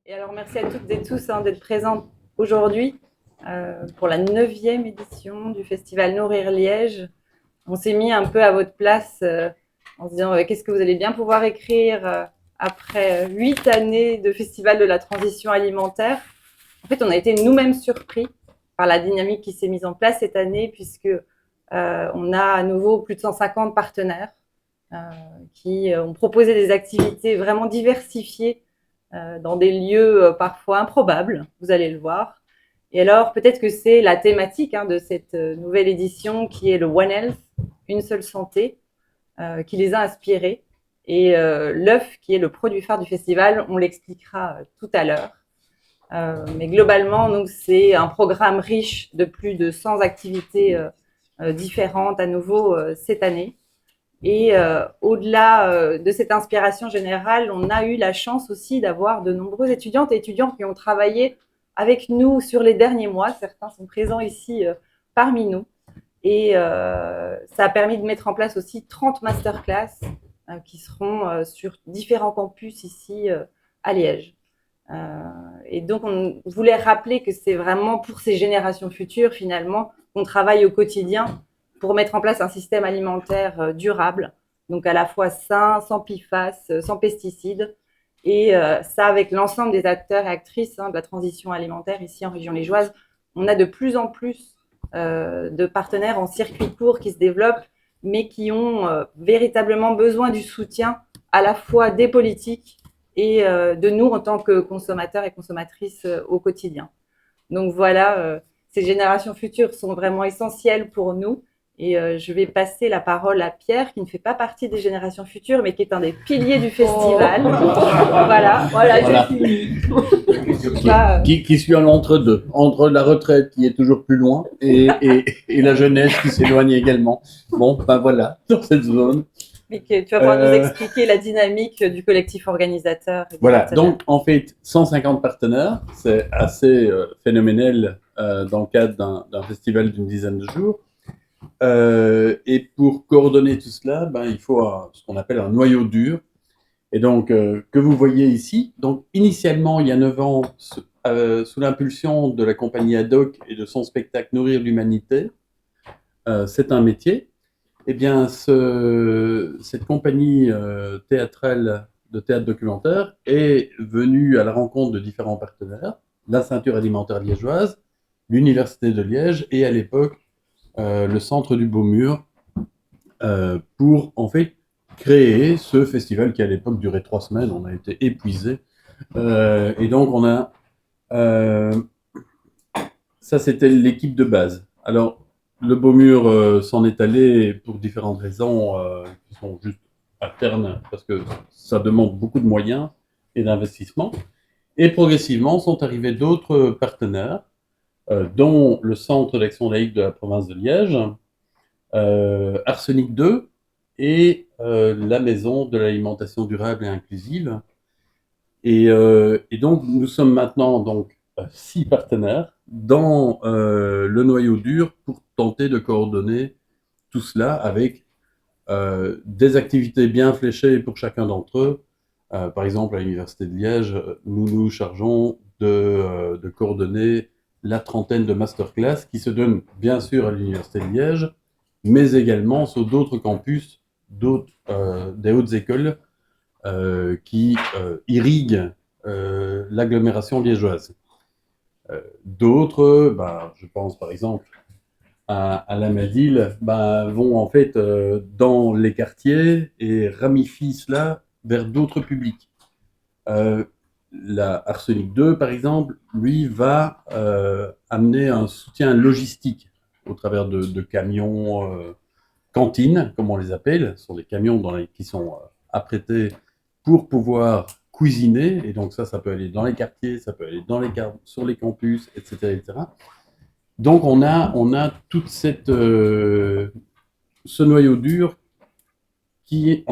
Et alors, merci à toutes et tous d'être présents aujourd'hui pour la 9e édition du festival Nourrir Liège. On s'est mis un peu à votre place en se disant qu'est-ce que vous allez bien pouvoir écrire après 8 années de festival de la transition alimentaire. En fait, on a été nous-mêmes surpris par la dynamique qui s'est mise en place cette année, puisque on a à nouveau plus de 150 partenaires qui ont proposé des activités vraiment diversifiées dans des lieux parfois improbables, vous allez le voir. Et alors, peut-être que c'est la thématique de cette nouvelle édition qui est le One Health, une seule santé, qui les a inspirés. Et l'œuf, qui est le produit phare du festival, on l'expliquera tout à l'heure. Mais globalement, donc, c'est un programme riche de plus de 100 activités différentes à nouveau cette année. Et au-delà de cette inspiration générale, on a eu la chance aussi d'avoir de nombreux étudiantes et étudiants qui ont travaillé avec nous sur les derniers mois. Certains sont présents ici parmi nous. Et ça a permis de mettre en place aussi 30 masterclass qui seront sur différents campus ici à Liège. Et donc, on voulait rappeler que c'est vraiment pour ces générations futures, finalement, qu'on travaille au quotidien pour mettre en place un système alimentaire durable, donc à la fois sain, sans PFAS, sans pesticides, et ça avec l'ensemble des acteurs et actrices de la transition alimentaire ici en région liégeoise. On a de plus en plus de partenaires en circuit court qui se développent, mais qui ont véritablement besoin du soutien à la fois des politiques et de nous en tant que consommateurs et consommatrices au quotidien. Donc voilà, ces générations futures sont vraiment essentielles pour nous. Et je vais passer la parole à Pierre, qui ne fait pas partie des générations futures, mais qui est un des piliers du festival. Voilà, j'ai fini. Qui suis en entre-deux, entre la retraite qui est toujours plus loin et la jeunesse qui s'éloigne également. Bon, ben voilà, dans cette zone. Mais tu vas pouvoir nous expliquer la dynamique du collectif organisateur. Voilà, donc en fait, 150 partenaires, c'est assez phénoménal dans le cadre d'un festival d'une dizaine de jours. Et pour coordonner tout cela, il faut ce qu'on appelle un noyau dur. Et donc, que vous voyez ici, donc initialement, il y a 9 ans, sous l'impulsion de la compagnie Haddock et de son spectacle Nourrir l'humanité, c'est un métier. Eh bien, cette compagnie théâtrale de théâtre documentaire est venue à la rencontre de différents partenaires, la Ceinture alimentaire liégeoise, l'Université de Liège et à l'époque le Centre du Beau-Mur pour en fait créer ce festival qui à l'époque durait 3 semaines. On a été épuisés et donc on a ça c'était l'équipe de base. Alors le Beau-Mur s'en est allé pour différentes raisons qui sont juste internes parce que ça demande beaucoup de moyens et d'investissement. Et progressivement sont arrivés d'autres partenaires, dont le Centre d'action laïque de la province de Liège, Arsenic 2 et la Maison de l'alimentation durable et inclusive. Et donc nous sommes maintenant donc 6 partenaires dans le noyau dur pour tenter de coordonner tout cela avec des activités bien fléchées pour chacun d'entre eux. Par exemple, à l'Université de Liège, nous nous chargeons de coordonner la trentaine de masterclass qui se donnent bien sûr à l'Université de Liège, mais également sur d'autres campus, des hautes écoles qui irriguent l'agglomération liégeoise. D'autres, je pense par exemple à la Madil, vont en fait dans les quartiers et ramifient cela vers d'autres publics. La Arsenic 2, par exemple, lui va amener un soutien logistique au travers de camions cantines, comme on les appelle. Ce sont des camions qui sont apprêtés pour pouvoir cuisiner. Et donc ça peut aller dans les quartiers, ça peut aller sur les campus, etc., etc. Donc on a toute ce noyau dur qui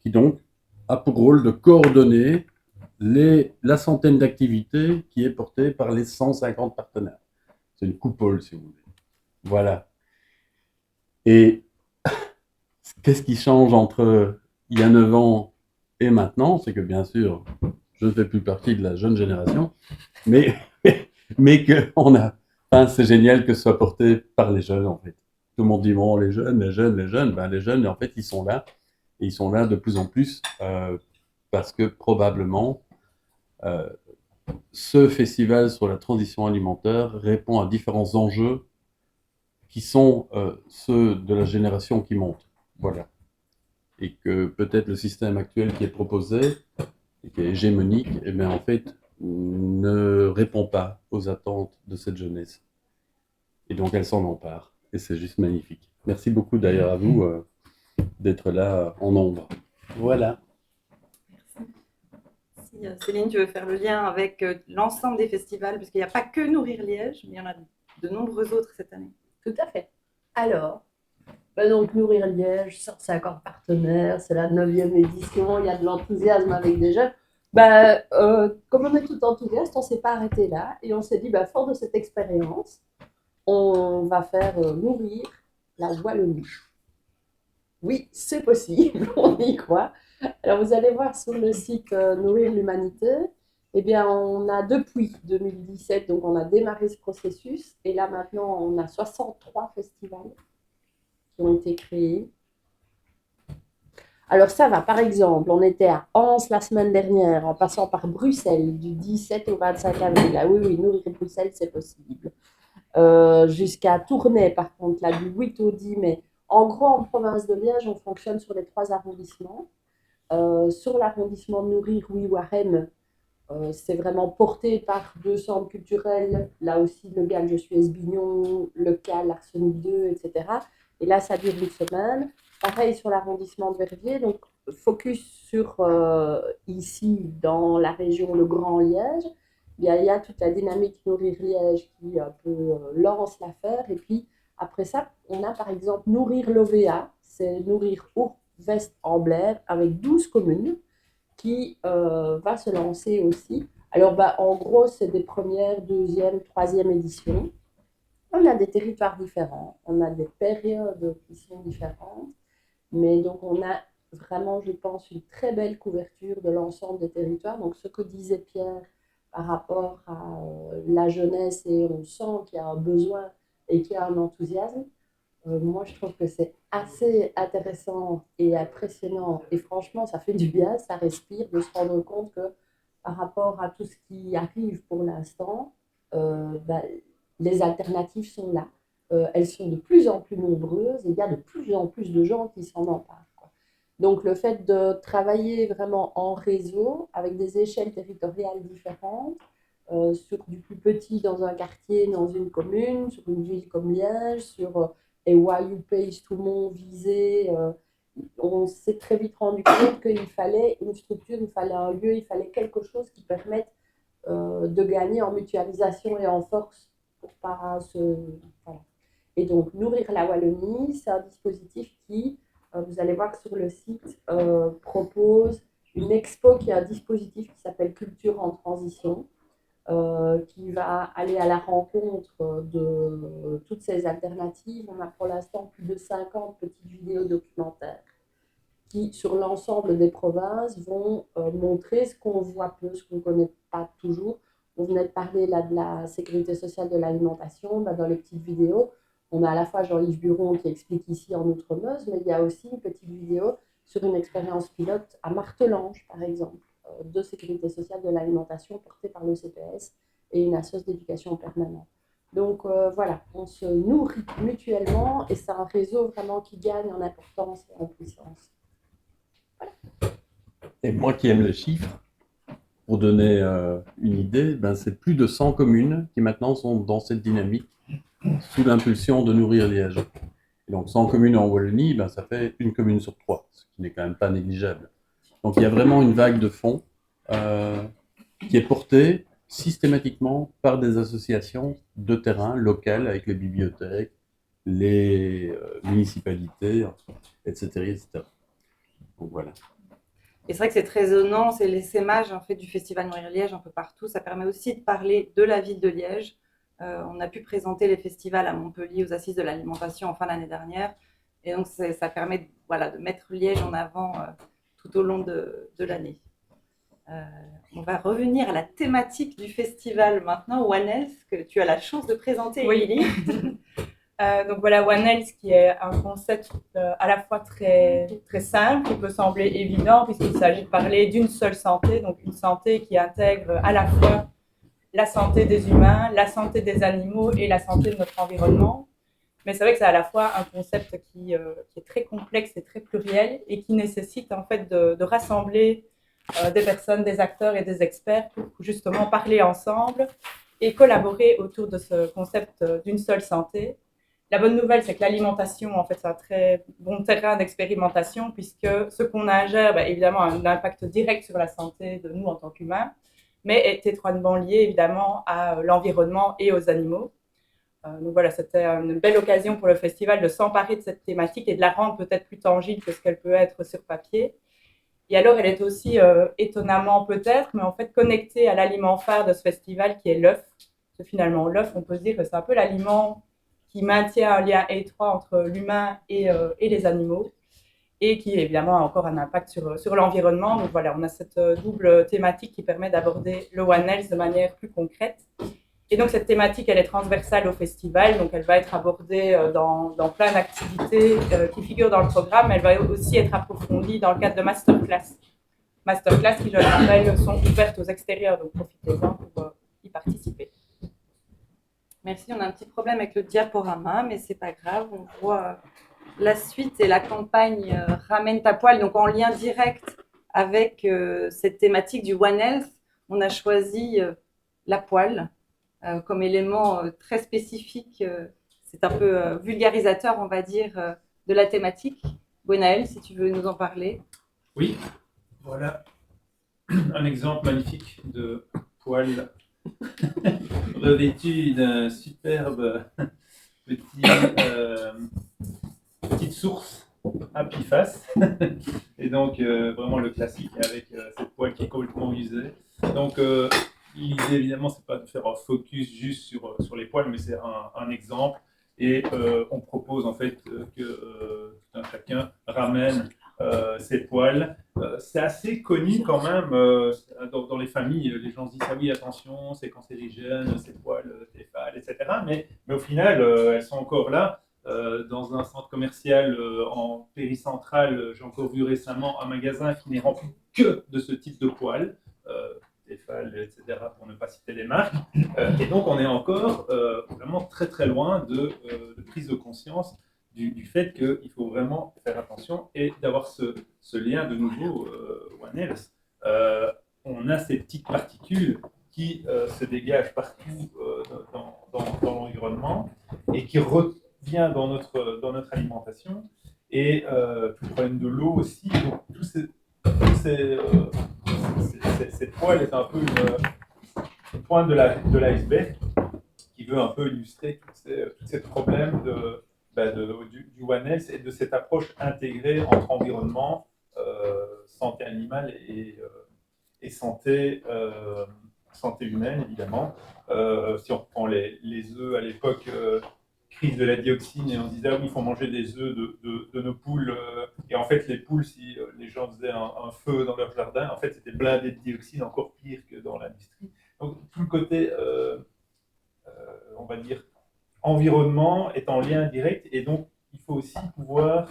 donc a pour rôle de coordonner la centaine d'activités qui est portée par les 150 partenaires. C'est une coupole, si vous voulez. Voilà. Et qu'est-ce qui change entre il y a 9 ans et maintenant? C'est que bien sûr, je ne fais plus partie de la jeune génération, mais, mais que on a, enfin, c'est génial que ce soit porté par les jeunes, en fait. Tout le monde dit, bon, les jeunes, les jeunes, les jeunes. Ben, les jeunes, en fait, ils sont là. Et ils sont là de plus en plus parce que probablement, euh, ce festival sur la transition alimentaire répond à différents enjeux qui sont ceux de la génération qui monte. Voilà. Et que peut-être le système actuel qui est proposé, et qui est hégémonique, eh bien, en fait, ne répond pas aux attentes de cette jeunesse. Et donc, elle s'en empare. Et c'est juste magnifique. Merci beaucoup d'ailleurs à vous d'être là en nombre. Voilà. Si Céline, tu veux faire le lien avec l'ensemble des festivals, parce qu'il n'y a pas que Nourrir Liège, mais il y en a de nombreux autres cette année. Tout à fait. Alors, donc Nourrir Liège, 150 partenaires, c'est la 9e édition, il y a de l'enthousiasme avec des jeunes. Comme on est tout enthousiaste, on ne s'est pas arrêté là et on s'est dit, fort de cette expérience, on va faire nourrir la Wallonie. Oui, c'est possible, on y croit. Alors, vous allez voir sur le site Nourrir l'Humanité, eh bien, on a depuis 2017, donc on a démarré ce processus, et là maintenant, on a 63 festivals qui ont été créés. Alors ça va, par exemple, on était à Anse la semaine dernière, en passant par Bruxelles, du 17 au 25 avril. Ah oui, nourrir Bruxelles, c'est possible. Jusqu'à Tournai, par contre, là, du 8 au 10 mai. En gros, en province de Liège, on fonctionne sur les 3 arrondissements. Sur l'arrondissement de Nourrir, oui, Warem, c'est vraiment porté par 2 centres culturels, là aussi le GAL Je suis Esbignon, le CAL Arsenic 2, etc. Et là, ça dure une semaine. Pareil sur l'arrondissement de Verviers, donc focus sur ici, dans la région Le Grand Liège. Il y a toute la dynamique Nourrir Liège qui un peu lance l'affaire. Et puis après ça, on a par exemple Nourrir l'OVA, c'est Nourrir Ourvest-en-Blair avec 12 communes qui va se lancer aussi. Alors, en gros, c'est des premières, deuxième, troisième éditions. On a des territoires différents, on a des périodes qui sont différentes, mais donc on a vraiment, je pense, une très belle couverture de l'ensemble des territoires. Donc, ce que disait Pierre par rapport à la jeunesse, et on sent qu'il y a un besoin et qu'il y a un enthousiasme. Moi, je trouve que c'est assez intéressant et impressionnant. Et franchement, ça fait du bien, ça respire de se rendre compte que par rapport à tout ce qui arrive pour l'instant, les alternatives sont là. Elles sont de plus en plus nombreuses et il y a de plus en plus de gens qui s'en emparent, quoi. Donc, le fait de travailler vraiment en réseau avec des échelles territoriales différentes, sur du plus petit dans un quartier, dans une commune, sur une ville comme Liège, sur et Why Page, tout le monde visé. On s'est très vite rendu compte qu'il fallait une structure, il fallait un lieu, il fallait quelque chose qui permette de gagner en mutualisation et en force pour pas se. Voilà. Et donc, Nourrir la Wallonie, c'est un dispositif qui, vous allez voir sur le site, propose une expo qui a un dispositif qui s'appelle Culture en transition. Qui va aller à la rencontre de toutes ces alternatives. On a pour l'instant plus de 50 petites vidéos documentaires qui, sur l'ensemble des provinces, vont montrer ce qu'on voit peu, ce qu'on ne connaît pas toujours. On venait de parler là de la sécurité sociale de l'alimentation. Dans les petites vidéos, on a à la fois Jean-Yves Buron qui explique ici en Outremeuse, mais il y a aussi une petite vidéo sur une expérience pilote à Martelange, par exemple, de sécurité sociale de l'alimentation portée par le CPS et une association d'éducation permanente. Donc voilà, on se nourrit mutuellement et c'est un réseau vraiment qui gagne en importance et en puissance. Voilà. Et moi qui aime les chiffres, pour donner une idée, c'est plus de 100 communes qui maintenant sont dans cette dynamique sous l'impulsion de Nourrir Liège. Et donc 100 communes en Wallonie, ça fait une commune sur 3, ce qui n'est quand même pas négligeable. Donc il y a vraiment une vague de fonds qui est portée systématiquement par des associations de terrain locales avec les bibliothèques, les municipalités, etc., etc. Donc voilà. Et c'est vrai que c'est très étonnant, c'est l'essaimage en fait, du Festival Nourrir Liège un peu partout. Ça permet aussi de parler de la ville de Liège. On a pu présenter les festivals à Montpellier aux Assises de l'alimentation en fin d'année dernière. Et donc ça permet de mettre Liège en avant tout au long de l'année. On va revenir à la thématique du festival maintenant, One Health, que tu as la chance de présenter, Oui. Émilie. Donc voilà, One Health qui est un concept à la fois très, très simple, qui peut sembler évident puisqu'il s'agit de parler d'une seule santé, donc une santé qui intègre à la fois la santé des humains, la santé des animaux et la santé de notre environnement. Mais c'est vrai que c'est à la fois un concept qui est très complexe et très pluriel et qui nécessite en fait de rassembler des personnes, des acteurs et des experts pour justement parler ensemble et collaborer autour de ce concept d'une seule santé. La bonne nouvelle, c'est que l'alimentation, en fait, c'est un très bon terrain d'expérimentation puisque ce qu'on ingère, évidemment, a un impact direct sur la santé de nous en tant qu'humains, mais est étroitement lié évidemment à l'environnement et aux animaux. Donc voilà, c'était une belle occasion pour le festival de s'emparer de cette thématique et de la rendre peut-être plus tangible que ce qu'elle peut être sur papier. Et alors, elle est aussi étonnamment peut-être, mais en fait connectée à l'aliment phare de ce festival qui est l'œuf. Parce que finalement, l'œuf, on peut se dire que c'est un peu l'aliment qui maintient un lien étroit entre l'humain et les animaux et qui évidemment a encore un impact sur l'environnement. Donc voilà, on a cette double thématique qui permet d'aborder le One Health de manière plus concrète. Et donc cette thématique, elle est transversale au festival, donc elle va être abordée dans plein d'activités qui figurent dans le programme. Elle va aussi être approfondie dans le cadre de masterclass. Masterclass qui, je le rappelle, sont ouvertes aux extérieurs, donc profitez-en pour y participer. Merci, on a un petit problème avec le diaporama, mais c'est pas grave, on voit la suite et la campagne Ramène ta poêle, donc en lien direct avec cette thématique du One Health. On a choisi la poêle comme élément très spécifique. C'est un peu vulgarisateur, on va dire, de la thématique. Gwenaël, si tu veux nous en parler. Oui, voilà un exemple magnifique de poêle revêtu d'un superbe petite source à Piface. Et donc vraiment le classique avec cette poêle qui est complètement usée. Donc l'idée évidemment c'est pas de faire un focus juste sur les poêles, mais c'est un exemple. Et on propose en fait que tout un chacun ramène ses poêles. C'est assez connu quand même dans les familles. Les gens se disent ah oui attention c'est cancérigène, ces poêles Tefal, etc. Mais au final elles sont encore là. Dans un centre commercial en péricentrale, j'ai encore vu récemment un magasin qui n'est rempli que de ce type de poêles. Tefal, etc., pour ne pas citer les marques. Et donc, on est encore vraiment très très loin de prise de conscience du fait qu'il faut vraiment faire attention et d'avoir ce lien de nouveau One Health. On a ces petites particules qui se dégagent partout dans l'environnement et qui revient dans notre alimentation. Et tout le problème de l'eau aussi. Donc, cette poêle est un peu une pointe de l'iceberg qui veut un peu illustrer tous ces problèmes du One Health et de cette approche intégrée entre environnement, santé animale et santé humaine, évidemment. Si on reprend les œufs à l'époque, crise de la dioxine, et on disait ah oui, il faut manger des œufs de nos poules. Et en fait, les poules, si les gens faisaient un feu dans leur jardin, en fait, c'était blindé de dioxine, encore pire que dans l'industrie. Donc, tout le côté, on va dire, environnement est en lien direct, et donc, il faut aussi pouvoir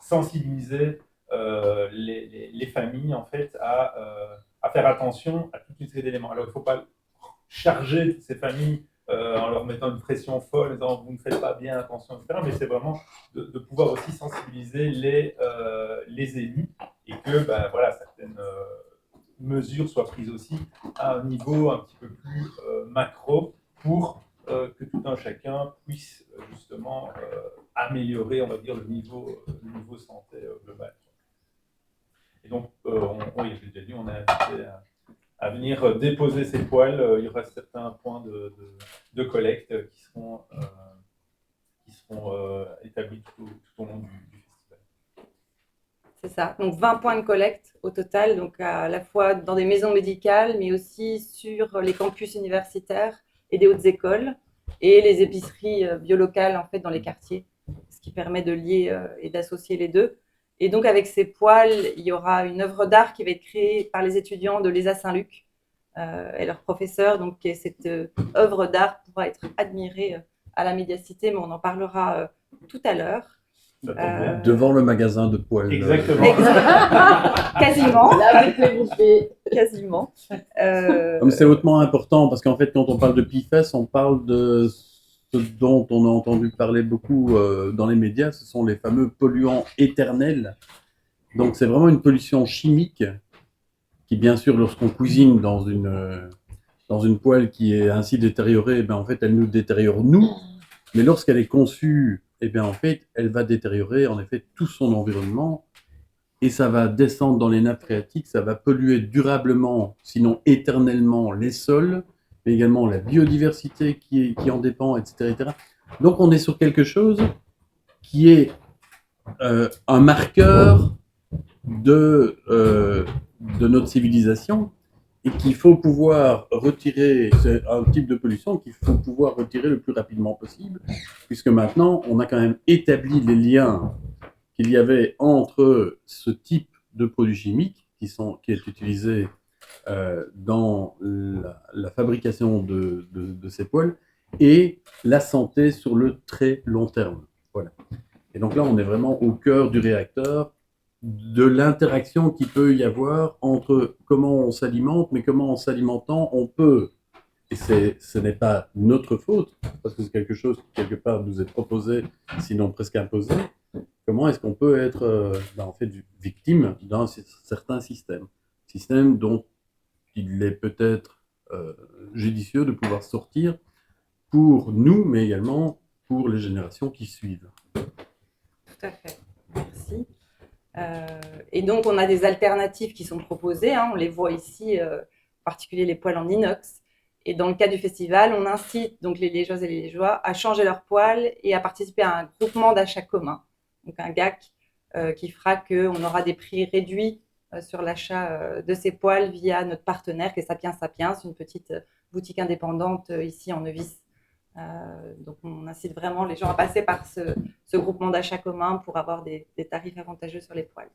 sensibiliser les familles, en fait, à faire attention à toute une série d'éléments. Alors, il ne faut pas charger ces familles en leur mettant une pression folle, en disant vous ne faites pas bien, attention, etc. Mais c'est vraiment de pouvoir aussi sensibiliser les élus et que voilà, certaines mesures soient prises aussi à un niveau un petit peu plus macro pour que tout un chacun puisse justement améliorer, on va dire, le niveau santé global. Et donc, oui, je l'ai déjà dit, on est invité à venir déposer ces poêles. Il y aura certains points de collecte qui seront établis tout au long du festival. C'est ça, donc 20 points de collecte au total, donc à la fois dans des maisons médicales, mais aussi sur les campus universitaires et des hautes écoles, et les épiceries biolocales en fait dans les quartiers, ce qui permet de lier et d'associer les deux. Et donc, avec ces poils, il y aura une œuvre d'art qui va être créée par les étudiants de l'ESA Saint-Luc et leurs professeurs. Donc, et cette œuvre d'art pourra être admirée à la médiacité, mais on en parlera tout à l'heure. Ça tombe bien. Devant le magasin de poils. Exactement. Quasiment. Là, avec les bouffées. Quasiment. Comme c'est hautement important, parce qu'en fait, quand on parle de PFAS, on parle de ce dont on a entendu parler beaucoup dans les médias, ce sont les fameux polluants éternels. Donc, c'est vraiment une pollution chimique qui, bien sûr, lorsqu'on cuisine dans une poêle qui est ainsi détériorée, en fait, elle nous détériore nous. Mais lorsqu'elle est conçue, en fait, elle va détériorer en effet tout son environnement et ça va descendre dans les nappes phréatiques, ça va polluer durablement, sinon éternellement, les sols, mais également la biodiversité qui en dépend, etc., etc. Donc on est sur quelque chose qui est un marqueur de notre civilisation et qu'il faut pouvoir retirer, c'est un type de pollution qu'il faut pouvoir retirer le plus rapidement possible, puisque maintenant on a quand même établi les liens qu'il y avait entre ce type de produits chimiques qui est utilisé dans la fabrication de ces poêles et la santé sur le très long terme. Voilà. Et donc là, on est vraiment au cœur du réacteur, de l'interaction qu'il peut y avoir entre comment on s'alimente, mais comment en s'alimentant, on peut, et ce n'est pas notre faute, parce que c'est quelque chose qui, quelque part, nous est proposé, sinon presque imposé, comment est-ce qu'on peut être en fait, victime d'un certain système dont il est peut-être judicieux de pouvoir sortir pour nous, mais également pour les générations qui suivent. Tout à fait, merci. Et donc, on a des alternatives qui sont proposées, on les voit ici, en particulier les poêles en inox. Et dans le cas du festival, on incite donc les Liégeoises et les Liégeois à changer leurs poêles et à participer à un groupement d'achat commun, donc un GAC, qui fera qu'on aura des prix réduits sur l'achat de ces poêles via notre partenaire qui est Sapiens Sapiens, une petite boutique indépendante ici en Nevis. Donc on incite vraiment les gens à passer par ce groupement d'achat commun pour avoir des tarifs avantageux sur les poêles.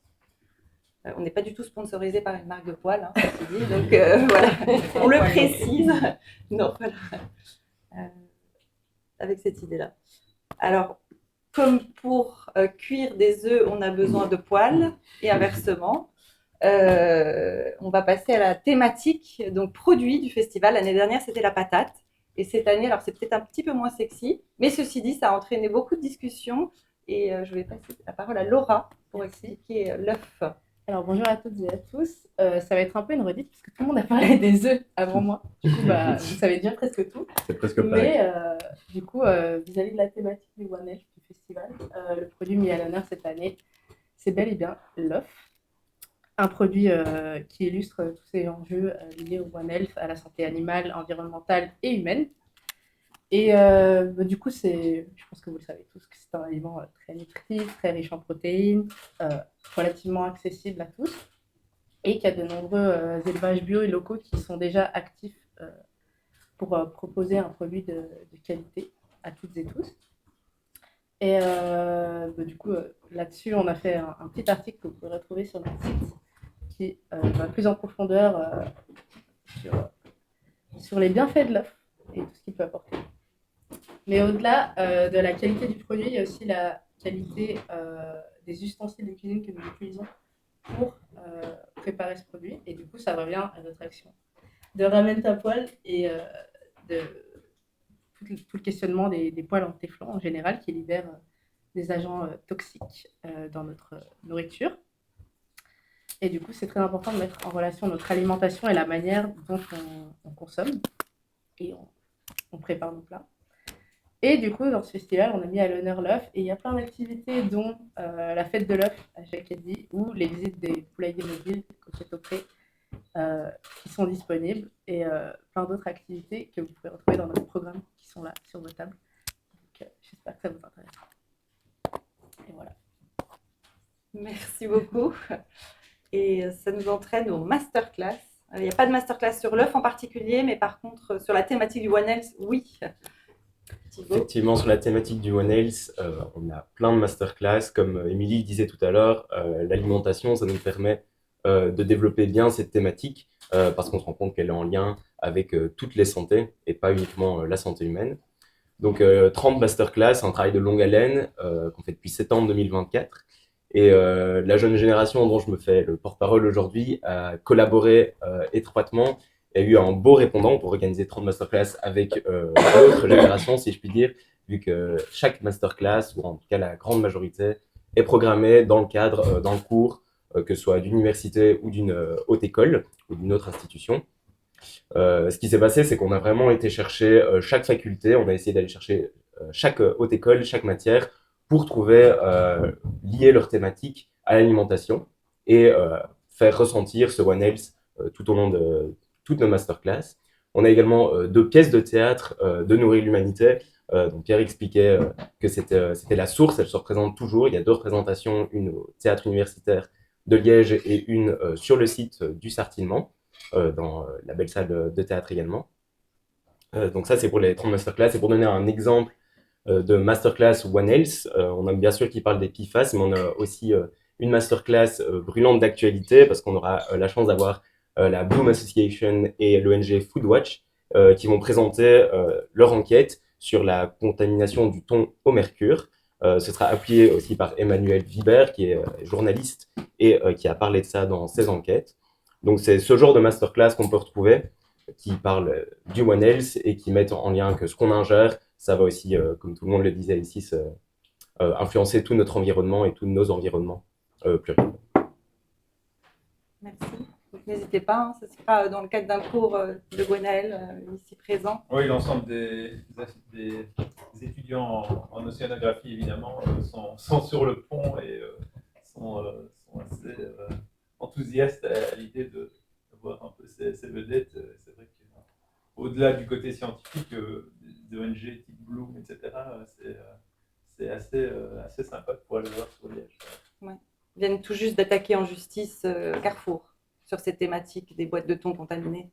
On n'est pas du tout sponsorisé par une marque de poêles, ceci dit, donc voilà, on le précise. Non, voilà. Avec cette idée-là. Alors, comme pour cuire des œufs, on a besoin de poêles et inversement. On va passer à la thématique, donc produit du festival. L'année dernière, c'était la patate. Et cette année, alors c'est peut-être un petit peu moins sexy, mais ceci dit, ça a entraîné beaucoup de discussions. Et je vais passer la parole à Laura pour expliquer l'œuf. Alors bonjour à toutes et à tous. Ça va être un peu une redite puisque tout le monde a parlé des œufs avant moi. Du coup, vous savez déjà presque tout. C'est presque pareil. Mais du coup, vis-à-vis de la thématique du One Elf du festival, le produit mis à l'honneur cette année, c'est bel et bien l'œuf. Un produit qui illustre tous ces enjeux liés au One Elf, à la santé animale, environnementale et humaine. Et du coup, je pense que vous le savez tous, que c'est un aliment très nutritif, très riche en protéines, relativement accessible à tous, et qu'il y a de nombreux élevages bio et locaux qui sont déjà actifs pour proposer un produit de qualité à toutes et tous. Et du coup, là-dessus, on a fait un petit article que vous pouvez retrouver sur notre site qui va plus en profondeur sur les bienfaits de l'œuf et tout ce qu'il peut apporter. Mais au-delà de la qualité du produit, il y a aussi la qualité des ustensiles de cuisine que nous utilisons pour préparer ce produit. Et du coup, ça revient à notre action de ramène ta poêle et de tout le questionnement des poêles en téflon en général qui libèrent des agents toxiques dans notre nourriture. Et du coup, c'est très important de mettre en relation notre alimentation et la manière dont on consomme et on prépare nos plats. Et du coup, dans ce festival, on a mis à l'honneur l'œuf et il y a plein d'activités, dont la fête de l'œuf à Jacadi ou les visites des poulaillers mobiles au Château-Pré qui sont disponibles et plein d'autres activités que vous pouvez retrouver dans notre programme qui sont là sur vos tables. Donc, j'espère que ça vous intéressera. Et voilà. Merci beaucoup. Et ça nous entraîne au masterclass. Il n'y a pas de masterclass sur l'œuf en particulier, mais par contre, sur la thématique du One Health, oui. Thibaut. Effectivement, sur la thématique du One Health, on a plein de masterclass. Comme Émilie le disait tout à l'heure, l'alimentation, ça nous permet de développer bien cette thématique parce qu'on se rend compte qu'elle est en lien avec toutes les santé et pas uniquement la santé humaine. Donc 30 masterclass, un travail de longue haleine qu'on fait depuis septembre 2024. Et la jeune génération dont je me fais le porte-parole aujourd'hui a collaboré étroitement et a eu un beau répondant pour organiser 30 masterclass avec l'autre génération, si je puis dire, vu que chaque masterclass, ou en tout cas la grande majorité, est programmée dans le cadre, dans le cours, que ce soit d'une université ou d'une haute école ou d'une autre institution. Ce qui s'est passé, c'est qu'on a vraiment été chercher chaque faculté, on a essayé d'aller chercher chaque haute école, chaque matière, pour trouver, lier leur thématique à l'alimentation et faire ressentir ce One Health tout au long de toutes nos masterclass. On a également 2 pièces de théâtre de Nourrir l'humanité. Donc Pierre expliquait que c'était la source, elle se représente toujours. Il y a 2 représentations, une au théâtre universitaire de Liège et une sur le site du Sartillement, dans la belle salle de théâtre également. Donc ça, c'est pour les 30 masterclass. Et pour donner un exemple de masterclass One Health, on a bien sûr qui parle des PFAS, mais on a aussi une masterclass brûlante d'actualité parce qu'on aura la chance d'avoir la Bloom Association et l'ONG Foodwatch qui vont présenter leur enquête sur la contamination du thon au mercure. Ce sera appuyé aussi par Emmanuel Vibert, qui est journaliste et qui a parlé de ça dans ses enquêtes. Donc c'est ce genre de masterclass qu'on peut retrouver, qui parle du One Health et qui mettent en lien que ce qu'on ingère, ça va aussi, comme tout le monde le disait ici, influencer tout notre environnement et tous nos environnements pluriels. Merci. Donc, n'hésitez pas, hein, ce sera dans le cadre d'un cours de Gwenaël, ici présent. Oui, l'ensemble des étudiants en océanographie, évidemment, sont sur le pont et sont assez enthousiastes à l'idée de voir un peu ces vedettes. C'est vrai qu'au-delà du côté scientifique, des ONG type Bloom, etc., c'est assez sympa de pouvoir le voir sur Liège. Ouais. Ils viennent tout juste d'attaquer en justice Carrefour sur ces thématiques des boîtes de thon contaminées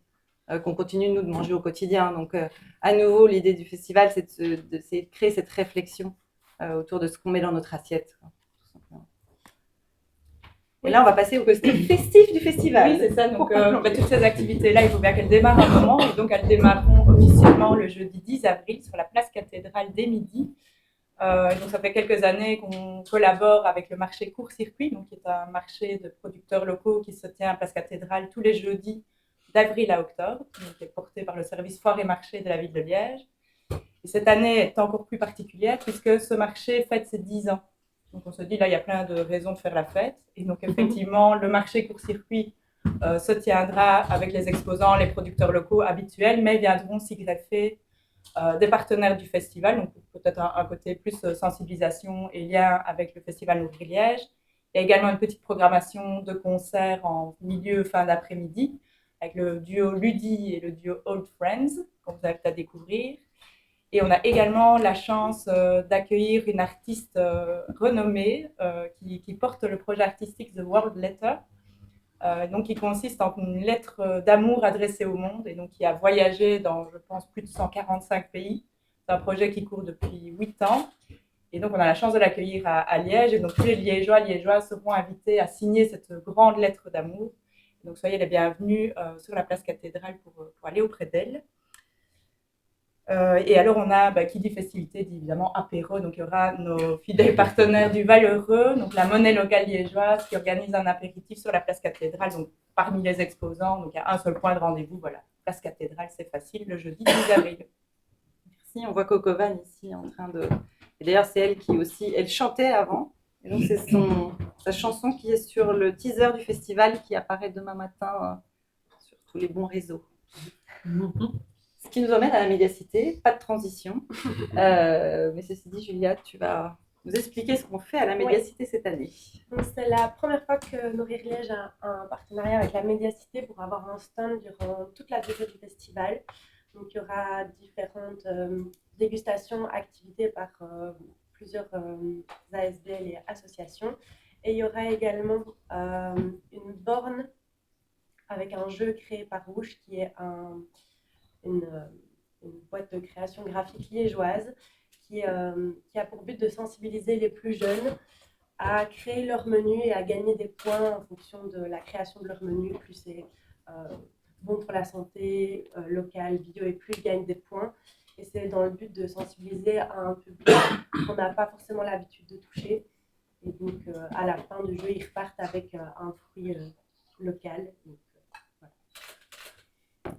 qu'on continue, nous, de manger au quotidien. Donc, à nouveau, l'idée du festival, c'est de créer cette réflexion autour de ce qu'on met dans notre assiette. Et là, on va passer au côté festif du festival. Oui, c'est ça. Donc, toutes ces activités-là, il faut bien qu'elles démarrent un moment. Et donc, elles démarreront officiellement le jeudi 10 avril sur la place cathédrale dès midi. Donc, ça fait quelques années qu'on collabore avec le marché Court-Circuit, donc, qui est un marché de producteurs locaux qui se tient à Place Cathédrale tous les jeudis d'avril à octobre, donc, qui est porté par le service Foire et Marché de la ville de Liège. Et cette année est encore plus particulière puisque ce marché fête ses 10 ans. Donc, on se dit, là, il y a plein de raisons de faire la fête. Et donc, effectivement, le marché Court-Circuit se tiendra avec les exposants, les producteurs locaux habituels, mais viendront s'y greffer des partenaires du festival, donc peut-être un côté plus sensibilisation et lien avec le festival Nourrir Liège. Il y a également une petite programmation de concerts en milieu, fin d'après-midi, avec le duo Ludi et le duo Old Friends, qu'on vous invite à découvrir. Et on a également la chance d'accueillir une artiste renommée qui porte le projet artistique The World Letter, donc qui consiste en une lettre d'amour adressée au monde et donc qui a voyagé dans, je pense, plus de 145 pays. C'est un projet qui court depuis 8 ans. Et donc, on a la chance de l'accueillir à Liège. Et donc, tous les Liégeois seront invités à signer cette grande lettre d'amour. Donc, soyez les bienvenus sur la place cathédrale pour aller auprès d'elle. Et alors, on a, qui dit festivité, dit évidemment apéro. Donc, il y aura nos fidèles partenaires du Val-Heureux, donc la monnaie locale liégeoise, qui organise un apéritif sur la place cathédrale. Donc, parmi les exposants, donc il y a un seul point de rendez-vous. Voilà, place cathédrale, c'est facile, le jeudi 10 avril. Merci, on voit Coco Van ici en train de. Et d'ailleurs, c'est elle qui aussi. Elle chantait avant. Et donc, c'est sa chanson qui est sur le teaser du festival qui apparaît demain matin sur tous les bons réseaux. Ce qui nous emmène à la médiacité, pas de transition. Mais ceci dit, Julia, tu vas nous expliquer ce qu'on fait à la médiacité cette année. C'est la première fois que Nourrir Liège a un partenariat avec la médiacité pour avoir un stand durant toute la durée du festival. Donc il y aura différentes dégustations, activités par plusieurs ASBL et associations. Et il y aura également une borne avec un jeu créé par Rouge qui est une boîte de création graphique liégeoise qui a pour but de sensibiliser les plus jeunes à créer leur menu et à gagner des points en fonction de la création de leur menu. Plus c'est bon pour la santé, local, bio, et plus ils gagnent des points. Et c'est dans le but de sensibiliser à un public qu'on n'a pas forcément l'habitude de toucher. Et donc, à la fin du jeu, ils repartent avec un fruit local. Donc, voilà.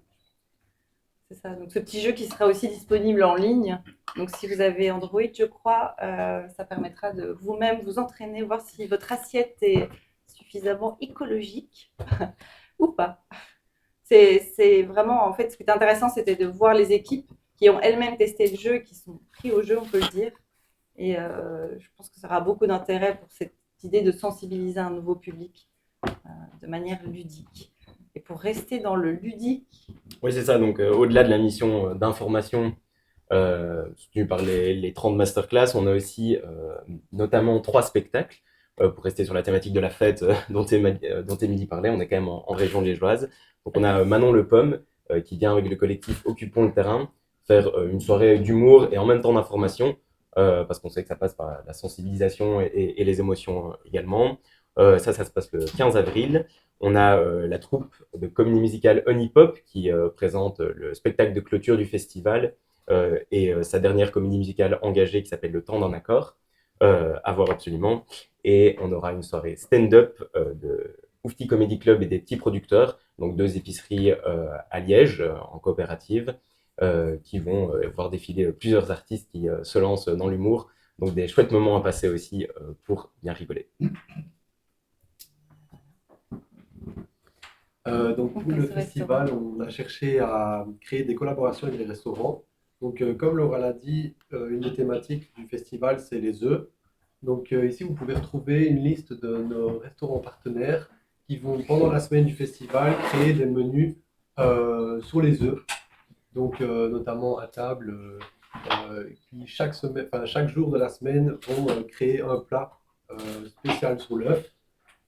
C'est ça. Donc, ce petit jeu qui sera aussi disponible en ligne. Donc, si vous avez Android, je crois, ça permettra de vous-même vous entraîner, voir si votre assiette est suffisamment écologique ou pas. C'est vraiment, en fait, ce qui est intéressant, c'était de voir les équipes qui ont elles-mêmes testé le jeu, qui sont pris au jeu, on peut le dire. Et je pense que ça aura beaucoup d'intérêt pour cette idée de sensibiliser un nouveau public de manière ludique. Et pour rester dans le ludique... Oui, c'est ça. Donc, au-delà de la mission d'information soutenue par les 30 masterclass, on a aussi notamment 3 spectacles. Pour rester sur la thématique de la fête dont Émilie parlait, on est quand même en région liégeoise. Donc, on a Manon Le Pomme qui vient avec le collectif Occupons le terrain faire une soirée d'humour et en même temps d'information, parce qu'on sait que ça passe par la sensibilisation et les émotions également. Ça se passe le 15 avril. On a la troupe de comédie musicale Honeypop qui présente le spectacle de clôture du festival et sa dernière comédie musicale engagée qui s'appelle Le temps d'un accord, à voir absolument. Et on aura une soirée stand-up de Oufti Comedy Club et des petits producteurs, donc 2 épiceries à Liège en coopérative, qui vont voir défiler plusieurs artistes qui se lancent dans l'humour. Donc des chouettes moments à passer aussi pour bien rigoler. Donc pour le festival, on a cherché à créer des collaborations avec les restaurants. Donc comme Laura l'a dit, une des thématiques du festival, c'est les œufs. Donc ici, vous pouvez retrouver une liste de nos restaurants partenaires qui vont, pendant la semaine du festival, créer des menus sur les œufs. Donc notamment à table, qui chaque jour de la semaine vont créer un plat spécial sur l'œuf.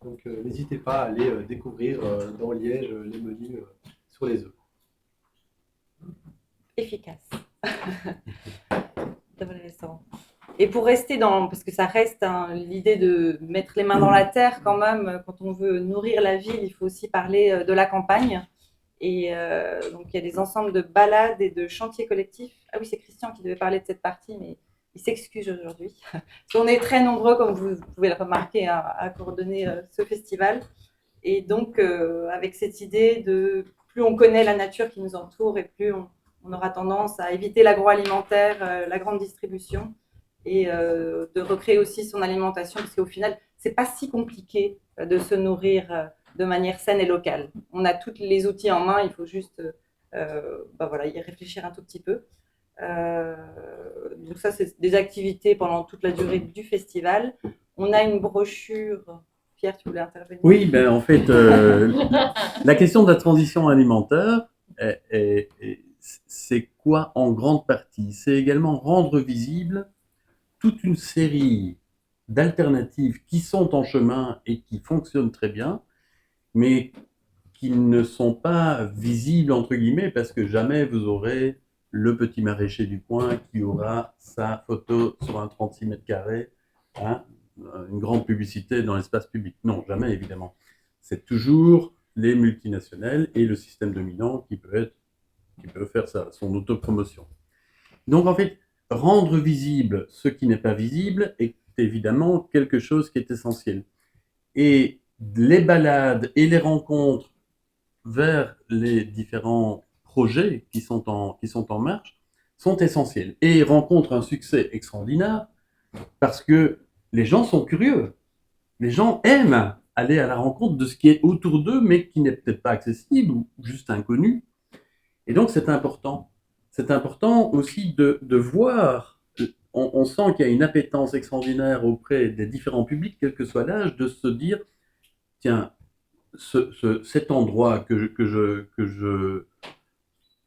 Donc n'hésitez pas à aller découvrir dans Liège les menus sur les œufs. Efficace. Dans le restaurant. Et pour rester dans, parce que ça reste l'idée de mettre les mains dans la terre quand même, quand on veut nourrir la ville, il faut aussi parler de la campagne. Et donc il y a des ensembles de balades et de chantiers collectifs. Ah oui, c'est Christian qui devait parler de cette partie, mais il s'excuse aujourd'hui. Parce qu'on est très nombreux, comme vous pouvez le remarquer, à coordonner ce festival. Et donc avec cette idée de plus on connaît la nature qui nous entoure et plus on aura tendance à éviter l'agroalimentaire, la grande distribution, et de recréer aussi son alimentation, parce qu'au final, c'est pas si compliqué de se nourrir de manière saine et locale. On a tous les outils en main, il faut juste y réfléchir un tout petit peu. Donc ça, c'est des activités pendant toute la durée du festival. On a une brochure. Pierre, tu voulais intervenir? Oui, ben en fait, la question de la transition alimentaire, c'est quoi en grande partie? C'est également rendre visible toute une série d'alternatives qui sont en chemin et qui fonctionnent très bien, mais qui ne sont pas visibles, entre guillemets, parce que jamais vous aurez le petit maraîcher du coin qui aura sa photo sur un 36 mètres carrés, hein, une grande publicité dans l'espace public. Non, jamais, évidemment. C'est toujours les multinationales et le système dominant qui peut faire son autopromotion. Donc, en fait, rendre visible ce qui n'est pas visible est évidemment quelque chose qui est essentiel. Et les balades et les rencontres vers les différents projets qui sont en marche sont essentielles et rencontrent un succès extraordinaire parce que les gens sont curieux. Les gens aiment aller à la rencontre de ce qui est autour d'eux mais qui n'est peut-être pas accessible ou juste inconnu. Et donc c'est important. C'est important aussi de voir, on sent qu'il y a une appétence extraordinaire auprès des différents publics, quel que soit l'âge, de se dire, tiens, cet endroit que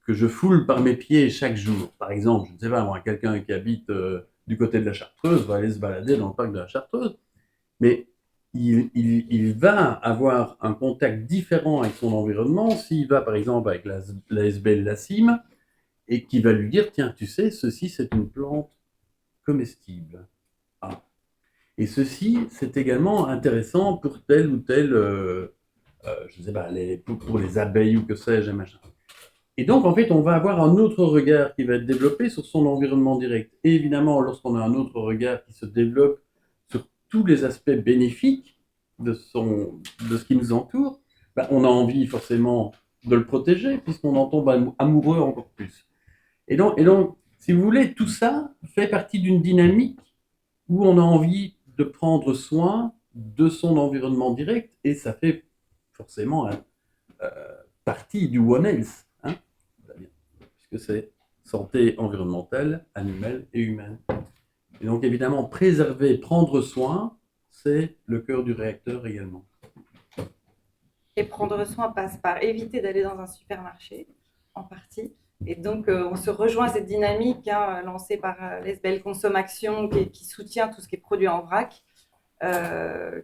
je foule par mes pieds chaque jour, par exemple, je ne sais pas moi, quelqu'un qui habite du côté de la Chartreuse va aller se balader dans le parc de la Chartreuse, mais il va avoir un contact différent avec son environnement s'il va par exemple avec la SBL La Cime et qui va lui dire, tiens, tu sais, ceci c'est une plante comestible. Ah. Et ceci c'est également intéressant pour tel ou tel, je ne sais pas, pour les abeilles ou que sais-je, machin. Et donc, en fait, on va avoir un autre regard qui va être développé sur son environnement direct. Et évidemment, lorsqu'on a un autre regard qui se développe sur tous les aspects bénéfiques de ce qui nous entoure, ben, on a envie forcément de le protéger, puisqu'on en tombe amoureux encore plus. Et donc, si vous voulez, tout ça fait partie d'une dynamique où on a envie de prendre soin de son environnement direct, et ça fait forcément partie du One Health, hein, puisque c'est santé environnementale, animale et humaine. Et donc évidemment, préserver, prendre soin, c'est le cœur du réacteur également. Et prendre soin passe par éviter d'aller dans un supermarché, en partie. Et donc, on se rejoint à cette dynamique lancée par l'ESBL Consommation qui soutient tout ce qui est produit en vrac,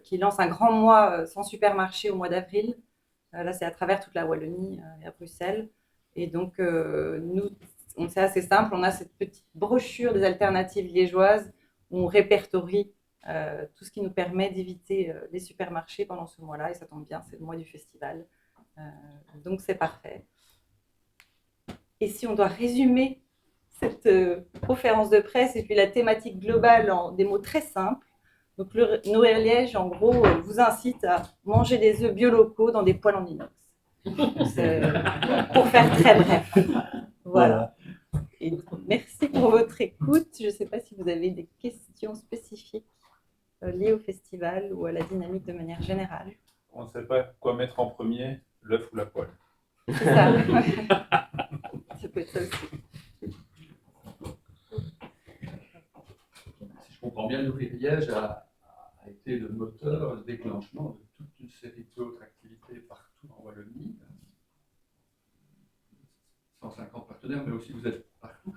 qui lance un grand mois sans supermarché au mois d'avril. Là, c'est à travers toute la Wallonie et à Bruxelles. Et donc, nous, c'est assez simple. On a cette petite brochure des alternatives liégeoises où on répertorie tout ce qui nous permet d'éviter les supermarchés pendant ce mois-là. Et ça tombe bien, c'est le mois du festival. Donc, c'est parfait. Et si on doit résumer cette conférence de presse et puis la thématique globale en des mots très simples, donc Nourrir Liège, en gros, vous incite à manger des œufs bio-locaux dans des poêles en inox. Pour faire très bref. Voilà. Et merci pour votre écoute. Je ne sais pas si vous avez des questions spécifiques liées au festival ou à la dynamique de manière générale. On ne sait pas quoi mettre en premier, l'œuf ou la poêle. C'est ça. Ça peut être ça aussi. Si je comprends bien, Nourrir Liège a été le moteur, le déclenchement de toute une série d'autres activités partout en Wallonie. 150 partenaires, mais aussi vous êtes partout.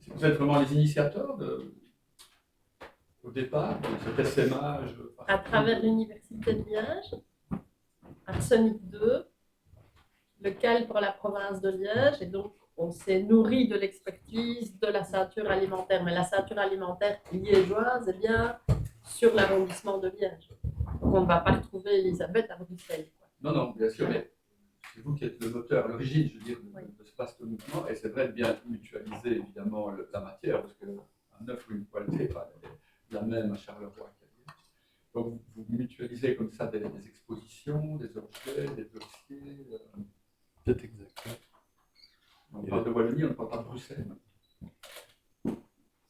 Vous êtes vraiment les initiateurs au départ de cet essaimage À travers l'Université de Liège, Arsenic 2, le CAL pour la province de Liège, et donc on s'est nourri de l'expertise de la ceinture alimentaire, mais la ceinture alimentaire liégeoise est bien sur l'arrondissement de Liège. Donc on ne va pas retrouver Elisabeth à Bruxelles. Non, non, bien sûr, mais c'est vous qui êtes le moteur, l'origine, je veux dire, de ce vaste mouvement, et c'est vrai de bien mutualiser évidemment la matière, parce qu'un œuf ou une poêle n'est pas la même à Charleroi qu'à Liège. Donc vous mutualisez comme ça des expositions, des objets, des dossiers. C'est exact. On parle de Wallonie, on ne parle pas de Bruxelles. Si,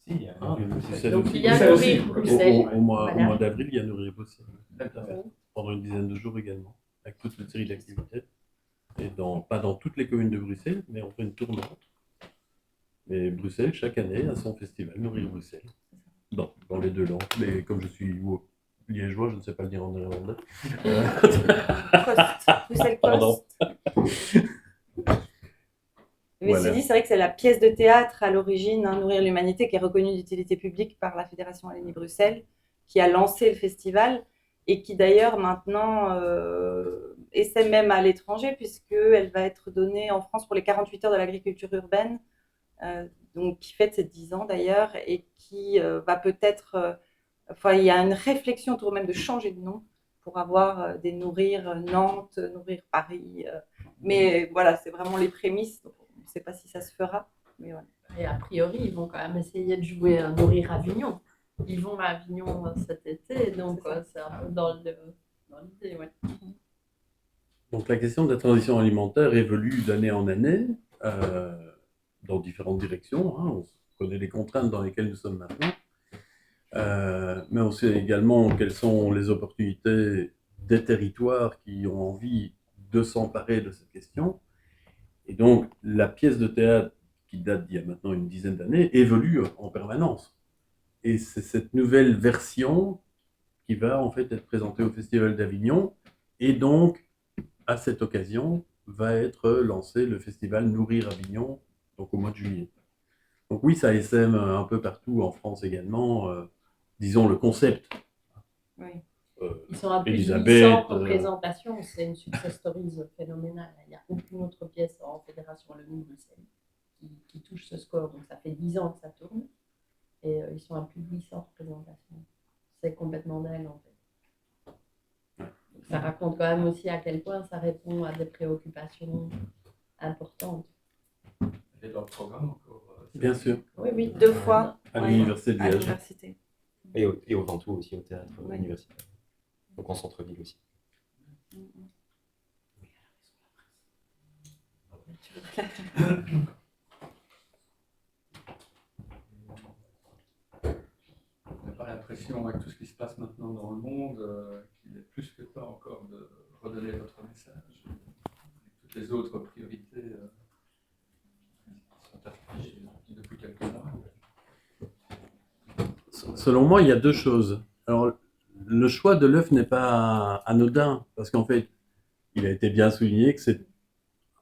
il y a Donc il y a Nourrir Bruxelles. Au mois d'avril, il y a Nourrir Bruxelles. Pendant une dizaine de jours également, avec toute une série d'activités. Et pas dans toutes les communes de Bruxelles, mais on fait une tournante. Mais Bruxelles, chaque année, a son festival Nourrir Bruxelles. Dans les deux langues. Mais comme je suis liégeois, je ne sais pas le dire en néerlandais. Bruxelles Pardon. Mais Voilà. c'est vrai que c'est la pièce de théâtre à l'origine, Nourrir l'humanité, qui est reconnue d'utilité publique par la Fédération Wallonie-Bruxelles, qui a lancé le festival et qui d'ailleurs maintenant essaie même à l'étranger, puisqu'elle va être donnée en France pour les 48 heures de l'agriculture urbaine, donc qui fête ses 10 ans d'ailleurs, et qui va peut-être... il y a une réflexion autour même de changer de nom pour avoir des Nourrir Nantes, Nourrir Paris. Mais voilà, c'est vraiment les prémices. Donc on ne sait pas si ça se fera. Mais voilà. Et a priori, ils vont quand même essayer de jouer à Nourrir Avignon. Ils vont à Avignon cet été, donc c'est un peu dans l'idée. Ouais. Donc la question de la transition alimentaire évolue d'année en année, dans différentes directions. Hein. On connaît les contraintes dans lesquelles nous sommes maintenant. Mais on sait également quelles sont les opportunités des territoires qui ont envie de s'emparer de cette question. Et donc, la pièce de théâtre, qui date d'il y a maintenant une dizaine d'années, évolue en permanence. Et c'est cette nouvelle version qui va en fait être présentée au Festival d'Avignon. Et donc, à cette occasion, va être lancé le festival Nourrir Avignon, donc au mois de juillet. Donc oui, ça essaime un peu partout en France également. Disons le concept. Oui. Ils sont à plus de Elisabeth, 800 représentations, c'est une success story phénoménale. Il n'y a aucune autre pièce en fédération Wallonie-Bruxelles qui touchent ce score. Donc ça fait 10 ans que ça tourne. Et ils sont à plus de 800 représentations. C'est complètement dingue en fait. Donc, ça raconte quand même aussi à quel point ça répond à des préoccupations importantes. Et dans le programme encore. Bien sûr. Oui, 2 fois. À l'université de À Liège. l'université. Et au Ventoux aussi, au théâtre Ouais. universitaire. Donc en centre-ville aussi. On n'a pas l'impression, avec tout ce qui se passe maintenant dans le monde, qu'il est plus que temps encore de redonner votre message. Toutes les autres priorités sont affichées depuis quelques mois. Selon moi, il y a 2 choses. Alors, le choix de l'œuf n'est pas anodin, parce qu'en fait, il a été bien souligné que c'est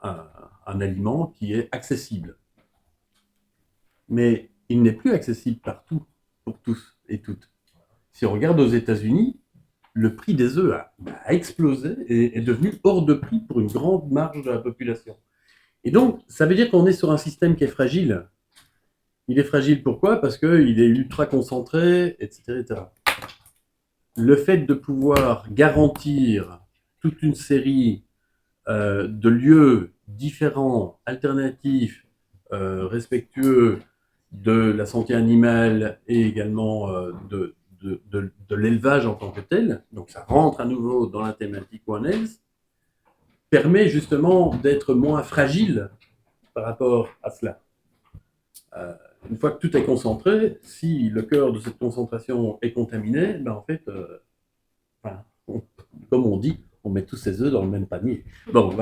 un aliment qui est accessible. Mais il n'est plus accessible partout, pour tous et toutes. Si on regarde aux États-Unis, le prix des œufs a explosé et est devenu hors de prix pour une grande marge de la population. Et donc, ça veut dire qu'on est sur un système qui est fragile. Il est fragile pourquoi? Parce qu'il est ultra concentré, etc., etc. Le fait de pouvoir garantir toute une série de lieux différents, alternatifs, respectueux de la santé animale et également de l'élevage en tant que tel, donc ça rentre à nouveau dans la thématique One Health, permet justement d'être moins fragile par rapport à cela. Une fois que tout est concentré, si le cœur de cette concentration est contaminé, ben en fait, comme on dit, on met tous ses œufs dans le même panier. Bon,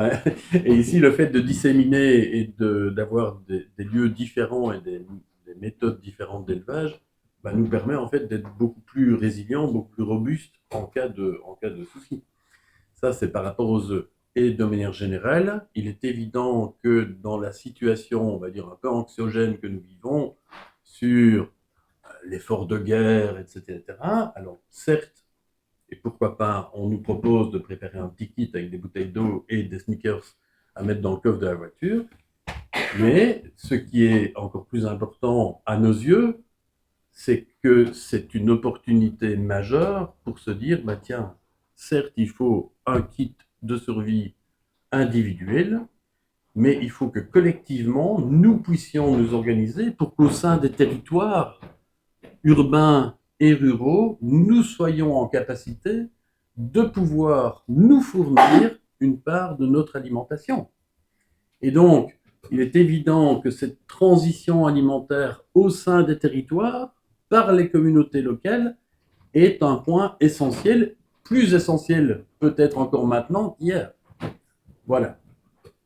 et ici, le fait de disséminer et d'avoir des lieux différents et des méthodes différentes d'élevage nous permet en fait d'être beaucoup plus résilients, beaucoup plus robustes en cas de souci. Ça, c'est par rapport aux œufs. Et de manière générale, il est évident que dans la situation, on va dire, un peu anxiogène que nous vivons, sur l'effort de guerre, etc., alors certes, et pourquoi pas, on nous propose de préparer un petit kit avec des bouteilles d'eau et des sneakers à mettre dans le coffre de la voiture, mais ce qui est encore plus important à nos yeux, c'est que c'est une opportunité majeure pour se dire, tiens, certes, il faut un kit de survie individuel, mais il faut que collectivement, nous puissions nous organiser pour qu'au sein des territoires urbains et ruraux, nous soyons en capacité de pouvoir nous fournir une part de notre alimentation. Et donc, il est évident que cette transition alimentaire au sein des territoires, par les communautés locales, est un point essentiel, plus essentiel peut-être encore maintenant qu'hier. Voilà.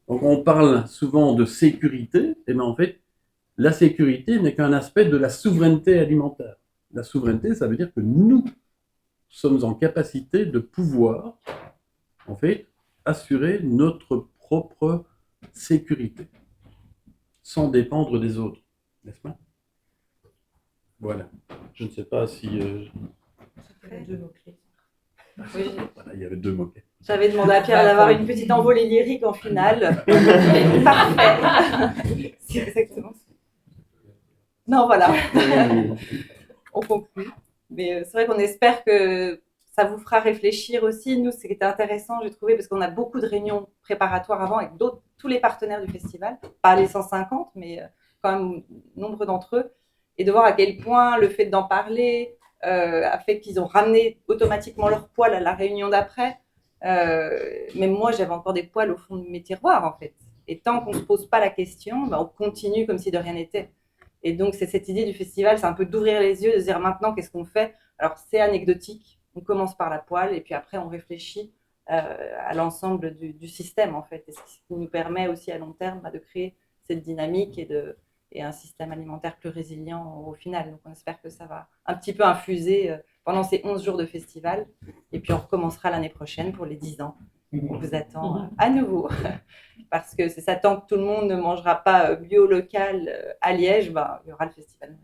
Donc on parle souvent de sécurité, et bien en fait, la sécurité n'est qu'un aspect de la souveraineté alimentaire. La souveraineté, ça veut dire que nous sommes en capacité de pouvoir, en fait, assurer notre propre sécurité, sans dépendre des autres, n'est-ce pas? Voilà. Je ne sais pas si... Deux mots-clés. Oui, Voilà, il y avait 2 mots-clés. j'avais demandé à Pierre d'avoir une petite envolée lyrique en finale. Parfait. C'est exactement ça. Non, voilà. On conclut. Mais c'est vrai qu'on espère que ça vous fera réfléchir aussi. Nous, c'était intéressant, j'ai trouvé, parce qu'on a beaucoup de réunions préparatoires avant avec tous les partenaires du festival. Pas les 150, mais quand même nombre d'entre eux. Et de voir à quel point le fait d'en parler a fait qu'ils ont ramené automatiquement leurs poils à la réunion d'après. Mais moi, j'avais encore des poils au fond de mes tiroirs, en fait. Et tant qu'on ne se pose pas la question, on continue comme si de rien n'était. Et donc, c'est cette idée du festival, c'est un peu d'ouvrir les yeux, de se dire maintenant, qu'est-ce qu'on fait? Alors, c'est anecdotique. On commence par la poêle et puis après, on réfléchit à l'ensemble du système, en fait. Et ce qui nous permet aussi à long terme de créer cette dynamique et un système alimentaire plus résilient au final. Donc, on espère que ça va un petit peu infuser pendant ces 11 jours de festival. Et puis, on recommencera l'année prochaine pour les 10 ans. On vous attend à nouveau. Parce que c'est ça, tant que tout le monde ne mangera pas bio local à Liège, il y aura le festival.